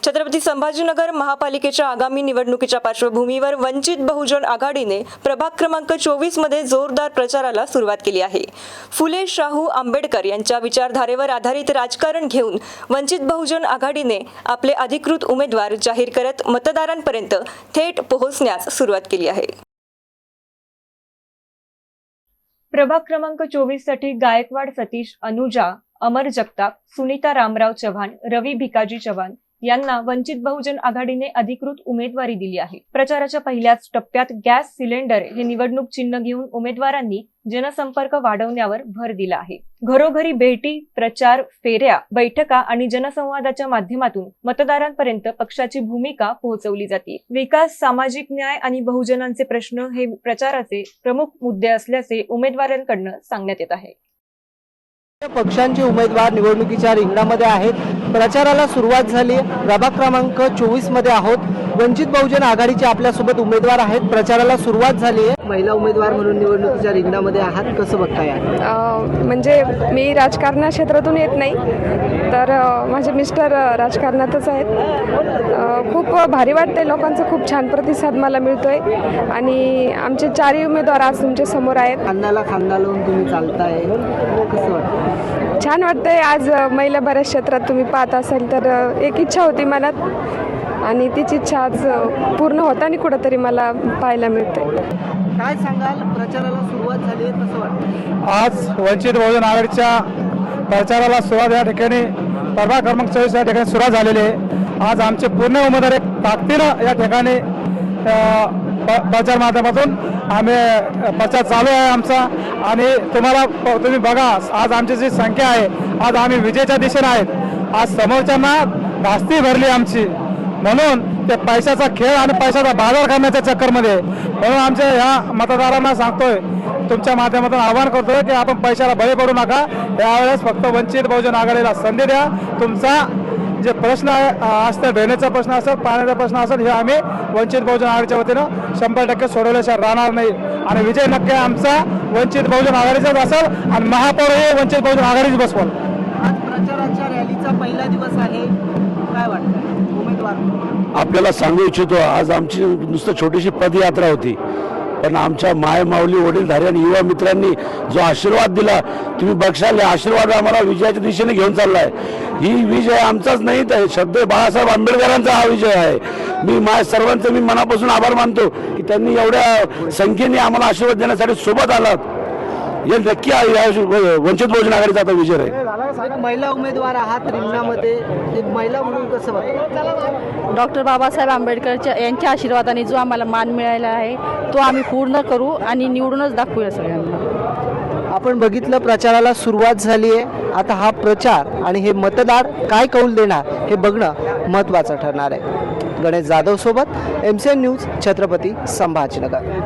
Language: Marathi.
छत्रपती संभाजीनगर महापालिकेच्या आगामी निवडणुकीच्या पार्श्वभूमीवर वंचित बहुजन आघाडीने प्रभाग क्रमांक 24 मध्ये जोरदार प्रचाराला सुरुवात केली आहे। फुले शाहू आंबेडकर यांच्या विचारधारेवर आधारित राजकारण घेऊन वंचित बहुजन आघाडीने आपले अधिकृत उमेदवार जाहीर करत मतदारांपर्यंत थेट पोहोचण्यास सुरुवात केली आहे। प्रभाग क्रमांक 24 साठी गायकवाड सतीश अनुजा अमर जगताप, सुनीता रामराव चव्हाण, रवी भिकाजी चव्हाण यांना वंचित बहुजन आघाडीने अधिकृत उमेदवारी दिली आहे। प्रचाराच्या पहिल्याच टप्प्यात गॅस सिलेंडर हे निवडणूक चिन्ह घेऊन उमेदवारांनी जनसंपर्क वाढवण्यावर भर दिला आहे। घरोघरी भेटी, प्रचार, फेऱ्या, बैठका आणि जनसंवादाच्या माध्यमातून मतदारांपर्यंत पक्षाची भूमिका पोहोचवली जाते। विकास, सामाजिक न्याय आणि बहुजनांचे प्रश्न हे प्रचाराचे प्रमुख मुद्दे असल्याचे उमेदवारांकडून सांगण्यात येत आहे। पक्षांचे उमेदवार निवडणुकीच्या रिंगणामध्ये आहेत। प्रचाराला सुरुवात झाली। प्रभाग क्रमांक 24 मध्ये आहोत। वंचित बहुजन आघाडीचे आपल्यासोबत उमेदवार आहेत। प्रचाराला सुरुवात झाली आहे। महिला उमेदवार म्हणून निवडणुकीच्या रिंगणामध्ये आहात, कसं बघताय? म्हणजे मी राजकारण क्षेत्रातून येत नाही, तर माझे मिस्टर राजकारणातच आहेत। खूप भारी वाटते, लोकांचा खूप छान प्रतिसाद मला मिळतोय आणि आमचे चारही उमेदवार आज तुमच्या समोर आहेत। खांद्याला खांदा लावून तुम्ही चालताय, कसं वाटतं? छान वाटतंय। आज महिला बऱ्याच क्षेत्रात तुम्ही पाहत असाल तर एक इच्छा होती मनात आणि तीच इच्छा आज पूर्ण होताना कुठंतरी मला पाहायला मिळते। काय सांगाल? प्रचाराला सुरुवात झाली आहे, कसं वाटतं? आज वंचित बहुजन आघाडीच्या प्रचाराला सुरुवात या ठिकाणी प्रभाग क्रमांक 24 या ठिकाणी सुरुवात झालेली आहे। आज आमचे पूर्ण उमेदवार एक ताकदीनं या ठिकाणी प्रचार माध्यमातून आम्ही प्रचार चालू आहे आमचा। आणि तुम्ही बघा, आज आमची जी संख्या आहे, आज आम्ही विजयाच्या दिशेने आहेत। आज समोरच्यांना धास्ती भरली आमची, म्हणून ते पैशाचा खेळ आणि पैशाचा बाजार करण्याच्या चक्करमध्ये, म्हणून आमच्या ह्या मतदारांना सांगतोय, तुमच्या माध्यमातून आवाहन करतोय की आपण पैशाला बळी पडू नका। यावेळेस फक्त वंचित बहुजन आघाडीला संधी द्या। तुमचा जे प्रश्न असतं, ड्रेनेजचा प्रश्न असेल, पाण्याचा प्रश्न असेल, हे आम्ही वंचित बहुजन आघाडीच्या वतीनं 100% सोडवल्याशिवाय राहणार नाही आणि विजय नक्की आमचा वंचित बहुजन आघाडीचाच असेल आणि महापौरही वंचित बहुजन आघाडीच बसवल। आज प्रचाराच्या रॅलीचा पहिला दिवस आहे, काय वाटतं उमेदवार? आपल्याला सांगू इच्छितो, आज आमची नुसतं छोटीशी पदयात्रा होती, पण आमच्या माय माऊली वडीलधारी आणि युवा मित्रांनी जो आशीर्वाद दिला, तुम्ही बघशाल, आशीर्वाद आम्हाला विजयाच्या दिशेने घेऊन चाललाय। ही विजय आमचाच नाही, तर शब्द बाळासाहेब आंबेडकरांचा हा विजय आहे। मी सर्वांचं मनापासून आभार मानतो की त्यांनी एवढ्या संख्येने आम्हाला आशीर्वाद देण्यासाठी सोबत आलात। हे नक्की वंचित बहुजन आघाडीचा आता विजय आहे। महिला उमेदवार आहात रिंगणामध्ये, एक महिला म्हणून कसं वाटतं? डॉक्टर बाबासाहेब आंबेडकरच्या यांच्या आशीर्वादाने जो आम्हाला मान मिळाला आहे, तो आम्ही पूर्ण करू आणि निवडूनच दाखवूया सगळ्यांना। आपण बघितलं, प्रचाराला सुरुवात झाली आहे। आता हा प्रचार आणि हे मतदार काय कौल देणार हे बघणं महत्त्वाचं ठरणार आहे। गणेश जाधव सोबत MCN न्यूज, छत्रपती संभाजीनगर।